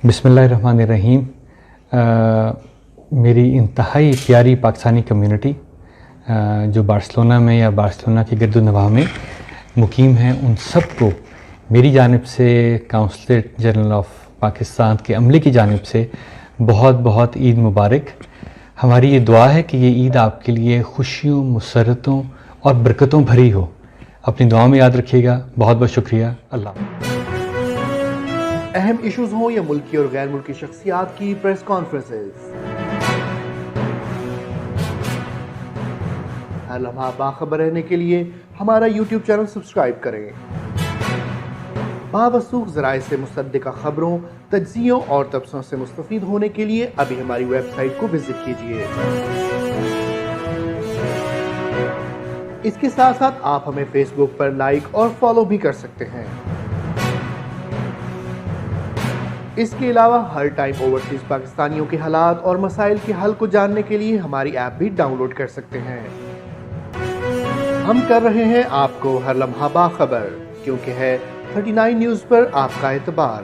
बिस्मिल्लाहिर्रहमानिर्रहीम। मेरी इंतहाई प्यारी पाकिस्तानी कम्युनिटी जो बार्सिलोना में या बार्सिलोना के गिरदुनवाह में मुकीम हैं, उन सब को मेरी जानिब से काउंसलेट जनरल ऑफ पाकिस्तान के अमले की जानिब से बहुत बहुत ईद मुबारक। हमारी ये दुआ है कि ये ईद आपके लिए खुशियों, मुसरतों और बरकतों भरी हो। अपनी दुआ में याद रखिएगा। बहुत बहुत शुक्रिया। अल्लाह। अहम इश्यूज हों या मुल्की और गैर मुल्की शख्सियात की प्रेस कॉन्फ्रेंसेस, हर लम्हा बाखबर रहने के लिए हमारा YouTube चैनल सब्सक्राइब करें। बावसूख ज़राए से मुसद्दिक़ा खबरों, तज्ज़ियों और तबसरों से मुस्तफ़ीद होने के लिए अभी हमारी वेबसाइट को विजिट कीजिए। इसके साथ साथ आप हमें फेसबुक पर लाइक और फॉलो भी कर सकते हैं। इसके अलावा हर टाइम ओवरसीज पाकिस्तानियों के हालात और मसाइल के हल को जानने के लिए हमारी ऐप भी डाउनलोड कर सकते हैं। हम कर रहे हैं आपको हर लम्हा बाखबर, क्योंकि है 39 न्यूज़ पर आपका एतबार।